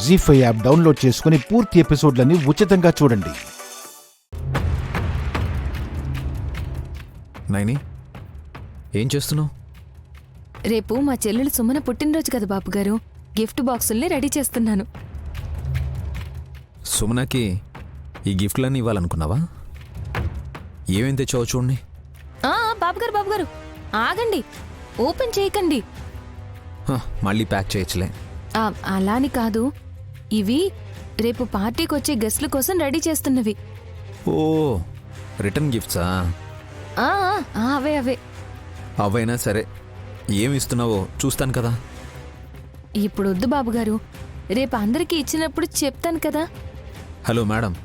జీ5 app download చేసుకుని పూర్తి ఎపిసోడ్లని ఉచితంగా చూడండి. నైని, ఏం చేస్తున్నావు? రేపు మా చెల్లెలు సుమన పుట్టినరోజు కదా బాపుగారు, గిఫ్ట్ బాక్సుల్ని రెడీ చేస్తున్నాను. సుమనకి ఈ గిఫ్ట్లన్నీ ఇవ్వాలనుకున్నావా? ఏమేం తెచ్చావో చూడండి. బాబుగారు ఆగండి, ఓపెన్ చేయకండి. మళ్ళీ ప్యాక్ చేయొచ్చులే. అలాని కాదు, ఇవి రేపు పార్టీకి వచ్చే గెస్ట్ల కోసం రెడీ చేస్తున్నవి. ఓ, రిటర్న్ గిఫ్ట్సా? అవే అవైనా సరే, ఏమి ఇస్తున్నావో చూస్తాను కదా. ఇప్పుడు వద్దు బాబుగారు, రేపు అందరికీ ఇచ్చినప్పుడు చెప్తాను కదా. హలో మేడం,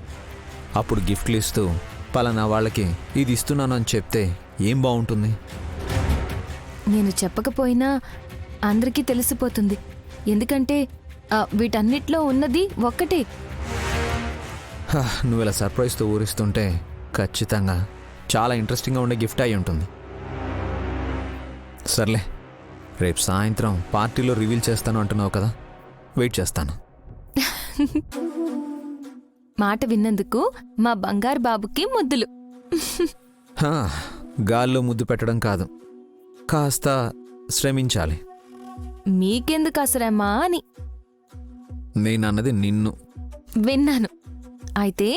అప్పుడు గిఫ్ట్లు ఇస్తూ పలానా వాళ్ళకి ఇది ఇస్తున్నాను అని చెప్తే ఏం బాగుంటుంది? నేను చెప్పకపోయినా అందరికీ తెలిసిపోతుంది, ఎందుకంటే వీటన్నిట్లో ఉన్నది ఒక్కటే. నువ్వు ఇలా సర్ప్రైజ్తో ఊరిస్తుంటే ఖచ్చితంగా చాలా ఇంట్రెస్టింగ్గా ఉండే గిఫ్ట్ అయి ఉంటుంది. సర్లే, రేపు సాయంత్రం పార్టీలో రివీల్ చేస్తాను అంటున్నావు కదా, వెయిట్ చేస్తాను. మాట విన్నందుకు మా బంగారు బాబుకి ముద్దులు. గాల్లో ముద్దు పెట్టడం కాదు, కాస్త శ్రమించాలి. మీకెందుకు అసరమ్మా అని నేనన్నది నిన్ను. విన్నాను. అయితే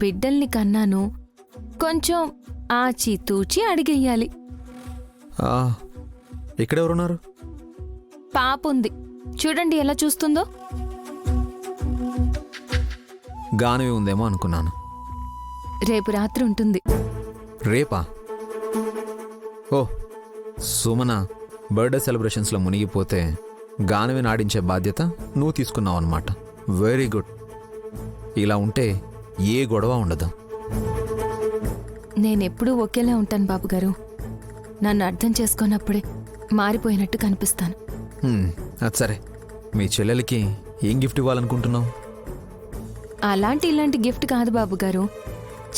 బిడ్డల్ని కన్నాను, కొంచెం ఆచితూచి అడిగెయ్యాలి. ఇక్కడెవరున్నారు? పాపుంది, చూడండి ఎలా చూస్తుందో. గానవి ఉందేమో అనుకున్నాను. రేపు రాత్రి ఉంటుంది. రేపా? ఓ, సుమన బర్త్డే సెలబ్రేషన్స్లో మునిగిపోతే గానవిని ఆడించే బాధ్యత నువ్వు తీసుకున్నావు అన్నమాట. Very good. ఇలా ఉంటే ఏ గొడవ ఉండదు. నేనెప్పుడూ ఒకేలా ఉంటాను బాబుగారు, నన్ను అర్థం చేసుకున్నప్పుడే మారిపోయినట్టు కనిపిస్తాను. అది సరే, మీ చెల్లెలకి ఏం గిఫ్ట్ ఇవ్వాలనుకుంటున్నావు? ఇలాంటి గిఫ్ట్ కాదు బాబుగారు,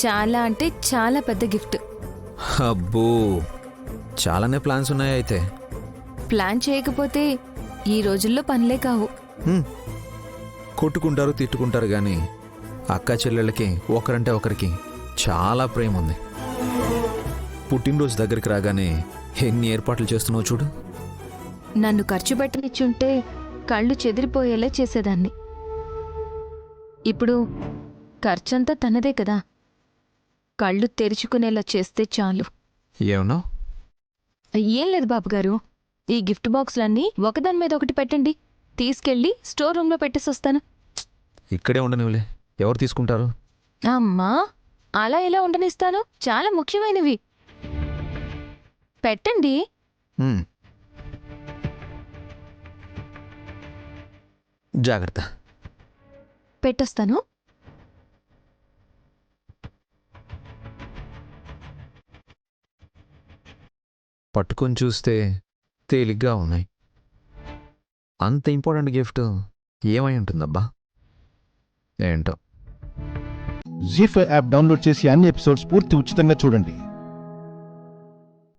చాలా అంటే చాలా పెద్ద గిఫ్ట్. అబ్బో, చాలానే ప్లాన్స్ ఉన్నాయి అయితే. ప్లాన్ చేయకపోతే ఈ రోజుల్లో పనులే కావు. కొట్టుకుంటారు, తిట్టుకుంటారు, కానీ అక్క చెల్లెళ్ళకి ఒకరంటే ఒకరికి చాలా ప్రేమ ఉంది. పుట్టినరోజు దగ్గరికి రాగానే ఎన్ని ఏర్పాట్లు చేస్తున్నావు చూడు. నన్ను ఖర్చు పెట్టనిచ్చుంటే కళ్ళు చెదిరిపోయేలా చేసేదాన్ని. ఇప్పుడు ఖర్చంతా తనదే కదా, కళ్ళు తెరుచుకునేలా చేస్తే చాలు. ఏమన్నా? ఏం లేదు బాబుగారు, ఈ గిఫ్ట్ బాక్సులన్నీ ఒకదాని మీద ఒకటి పెట్టండి, తీసుకెళ్ళి స్టోర్ రూమ్లో పెట్టేసొస్తాను. ఇక్కడే ఉండనివ్వలే, ఎవరు తీసుకుంటారు? అమ్మా, అలా ఎలా ఉండనిస్తాను, చాలా ముఖ్యమైనవి. పెట్టండి. జాగ్రత్త. పెట్టొస్తాను. పట్టుకొని చూస్తే తేలిగ్గా ఉన్నాయి. అంత ఇంపార్టెంట్ గిఫ్ట్ ఏమై ఉంటుందబ్బా? ఏంటో. జీ5 యాప్ డౌన్లోడ్ చేసి అన్ని ఎపిసోడ్స్ పూర్తి ఉచితంగా చూడండి.